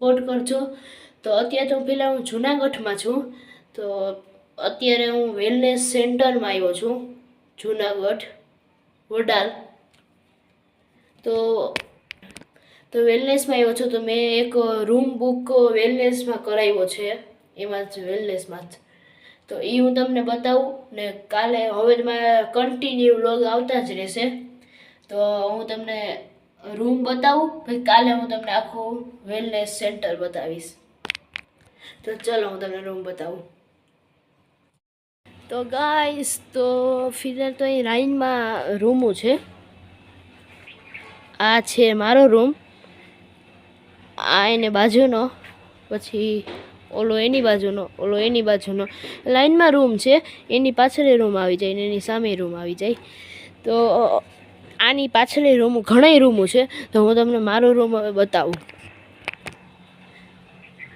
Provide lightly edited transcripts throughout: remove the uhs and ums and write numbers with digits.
Support કરજો. તો અત્યારે તો પહેલાં હું જૂનાગઢમાં છું. તો અત્યારે હું વેલનેસ સેન્ટરમાં આવ્યો છું, જૂનાગઢ વડાલ. તો વેલનેસમાં આવ્યો છું. તો મેં એક રૂમ બુક વેલનેસમાં કરાવ્યો છે, એમાં જ વેલનેસમાં જ. તો એ હું તમને બતાવું ને કાલે હવે મારા કન્ટિન્યુ વ્લોગ આવતા જ રહેશે. તો હું તમને રૂમ બતાવું, પછી કાલે હું તમને આખું વેલનેસ સેન્ટર બતાવીશ. તો ચલો હું તમને રૂમ બતાવું. તો ગાઈસ, તો ફિલહાલ તો અહીં લાઈનમાં રૂમો છે. આ છે મારો રૂમ, આ એને બાજુનો, પછી ઓલો એની બાજુનો, ઓલો એની બાજુનો. લાઈનમાં રૂમ છે, એની પાછળ રૂમ આવી જાય ને એની સામે રૂમ આવી જાય. તો આની પાછળ રૂમ, ઘણા રૂમો છે. તો હું તમને મારો રૂમ હવે બતાવું.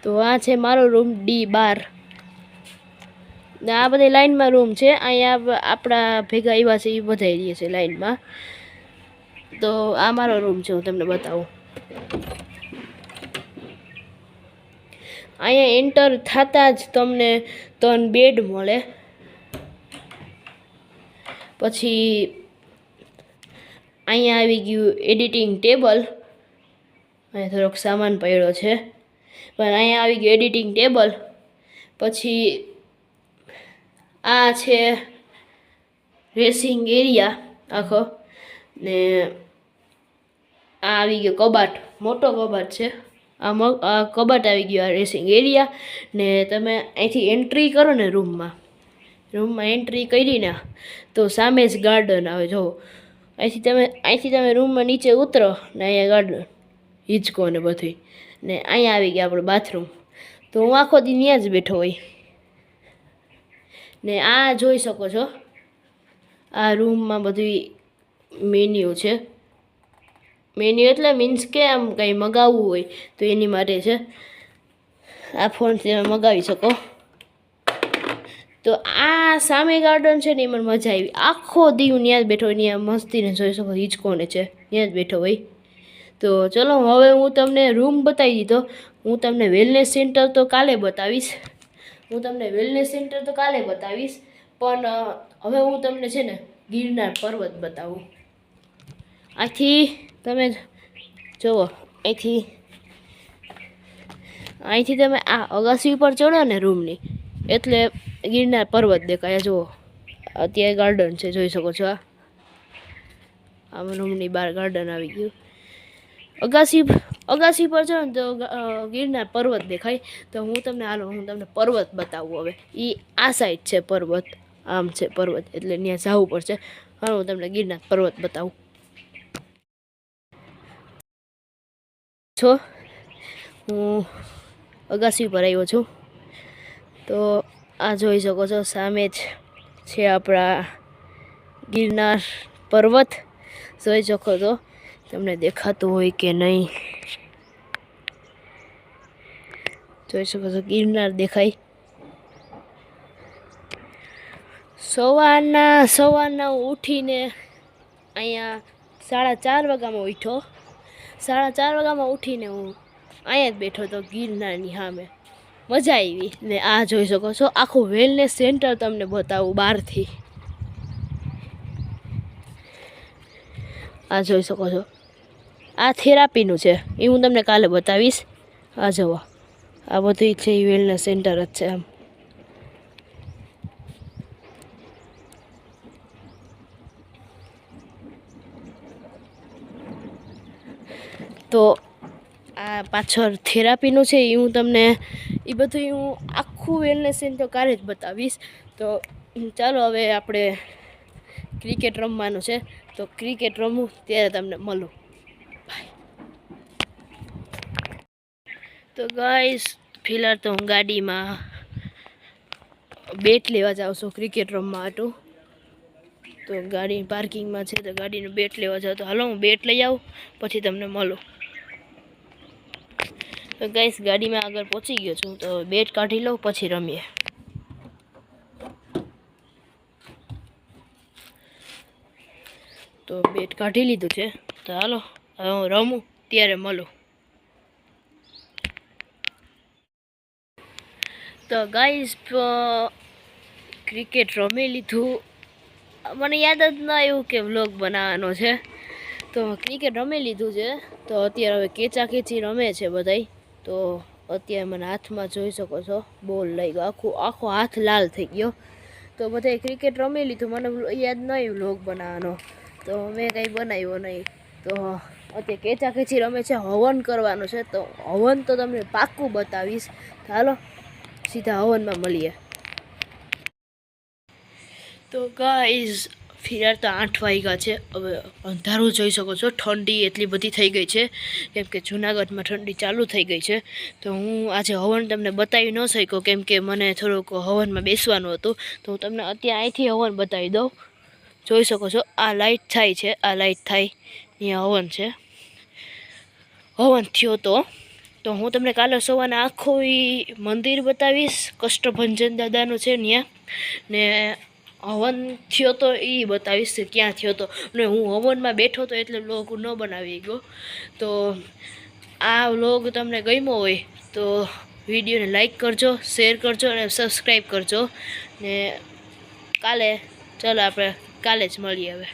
તો આ છે મારો રૂમ D12 ને આ બધા લાઈનમાં રૂમ છે. અહીંયા આપણા ભેગા આવ્યા છે એ બધા રહીએ છે લાઈનમાં. તો આ મારો રૂમ છે, હું તમને બતાવું. અહીંયા એન્ટર થતાં જ તમને 3 બેડ મળે. પછી અહીંયા આવી ગયું એડિટિંગ ટેબલ. અહીંયા થોડોક સામાન પડ્યો છે, પણ અહીંયા આવી ગયું એડિટિંગ ટેબલ. પછી આ છે ડ્રેસિંગ એરિયા આખો, ને આ આવી ગયો કબાટ, મોટો કબાટ છે. આ કબાટ આવી ગયો, આ ડ્રેસિંગ એરિયા. ને તમે અહીંથી એન્ટ્રી કરો ને રૂમમાં એન્ટ્રી કરીને તો સામે જ ગાર્ડન આવે. જો અહીંથી તમે રૂમમાં નીચે ઉતરો ને અહીંયા ગાર્ડન, હિંચકો ને બધી. ને અહીંયા આવી ગયા આપણું બાથરૂમ. તો હું આખો દી ત્યાં જ બેઠો હોય. ને આ જોઈ શકો છો, આ રૂમમાં બધું મેન્યુ છે. મેન્યુ એટલે મીન્સ કે આમ કંઈ મગાવવું હોય તો એની માટે છે. આ ફોનથી તમે મગાવી શકો. તો આ સામે ગાર્ડન છે ને, એ મને મજા આવી. આખો દી હું ત્યાં જ બેઠો હોય, ત્યાં મસ્તીને જોઈ શકો, હિંચકોને છે, ત્યાં જ બેઠો હોય. તો ચલો હવે હું તમને રૂમ બતાવી દીધો. હું તમને વેલનેસ સેન્ટર તો કાલે બતાવીશ. પણ હવે હું તમને છે ને ગિરનાર પર્વત બતાવું. આથી તમે જુઓ, અહીંથી તમે આ અગાસી ઉપર ચડો ને રૂમની, એટલે ગિરનાર પર્વત દેખાય. જુઓ અત્યારે ગાર્ડન છે, જોઈ શકો છો. આ રૂમની બહાર ગાર્ડન આવી ગયું. અગાસી પર ચડો ને તો ગિરનાર પર્વત દેખાય. તો હું તમને પર્વત બતાવું. હવે એ આ સાઈડ છે પર્વત, આમ છે પર્વત, એટલે ત્યાં જવું પડશે. હવે હું તમને ગિરનાર પર્વત બતાવું. હું અગાસી પર આવ્યો છું. તો આ જોઈ શકો છો, સામે જ છે આપણા ગિરનાર પર્વત. જોઈ શકો છો, તમને દેખાતું હોય કે નહીં, જોઈ શકો છો ગિરનાર દેખાય. સવારના ઉઠીને અહીંયા 4:30 વાગ્યામાં ઉઠ્યો. 4:30 વાગ્યામાં ઉઠીને હું અહીંયા જ બેઠો હતો ગિરનારની સામે. મજા આવી. ને આ જોઈ શકો છો, આખું વેલનેસ સેન્ટર તમને બતાવું બહારથી. આ જોઈ શકો છો, આ થેરાપીનું છે, એ હું તમને કાલે બતાવીશ. આ જુઓ, આ બધું છે એ વેલનેસ સેન્ટર જ છે. આમ તો આ પાછળ થેરાપીનું છે, એ હું તમને આખું વેલનેસ સેન્ટર કાલે જ બતાવીશ. તો ચાલો હવે આપણે ક્રિકેટ રમવાનું છે. તો ક્રિકેટ રમું ત્યારે તમને મળું. તો ગાઈસ, ફિલહાલ તો હું ગાડીમાં બેટ લેવા જાઉં છું ક્રિકેટ રમવા હાટું. તો ગાડી પાર્કિંગમાં છે, તો ગાડીનું બેટ લેવા જાઉં. તો હાલો હું બેટ લઈ આવું, પછી તમને મળું. તો ગાઈસ, ગાડીમાં આગળ પહોંચી ગયો છું. તો બેટ કાઢી લઉં, પછી રમીએ. તો બેટ કાઢી લીધું છે. તો હાલો હવે હું રમું ત્યારે મળું. તો ગાઈઝ ક્રિકેટ રમી લીધું. મને યાદ જ ન આવ્યું કે વ્લોગ બનાવવાનો છે, તો ક્રિકેટ રમી લીધું છે. તો અત્યારે હવે કેચાકેચી રમે છે બધાય. તો અત્યારે મને હાથમાં જોઈ શકો છો બોલ લઈ ગયો, આખો હાથ લાલ થઈ ગયો. તો બધાય ક્રિકેટ રમી લીધું, મને યાદ ન આવ્યું વ્લોગ બનાવવાનો, તો મેં કંઈ બનાવ્યો નહીં. તો અત્યારે કેચાકેચી રમે છે, હવન કરવાનો છે. તો હવન તો તમને પાક્કું બતાવીશ. ચાલો સીધા હવનમાં મળીએ. તો ગાઈઝ ફિલહાલ તો 8 વાગ્યા છે. હવે અંધારું જોઈ શકો છો, ઠંડી એટલી બધી થઈ ગઈ છે કેમ કે જૂનાગઢમાં ઠંડી ચાલુ થઈ ગઈ છે. તો હું આજે હવન તમને બતાવી ન શક્યો કેમ કે મને થોડુંક હવનમાં બેસવાનું હતું. તો હું તમને અત્યારે અહીંથી હવન બતાવી દઉં. જોઈ શકો છો આ લાઇટ થાય છે, આ લાઇટ થાય અહીંયા હવન છે. હવન થયો તો હું તમને કાલે સવારે આખું મંદિર બતાવીશ. કષ્ટભંજન દાદાનું છે ત્યાં, ને હવન થયો તો એ બતાવીશ ક્યાં થયો તો. ને હું હવનમાં બેઠો તો એટલે વ્લોગ ન બનાવી ગયો. તો આ વ્લોગ તમને ગમ્યો હોય તો વિડીયોને લાઈક કરજો, શેર કરજો અને સબસ્ક્રાઈબ કરજો. ને ચાલો આપણે કાલે જ મળીએ હવે.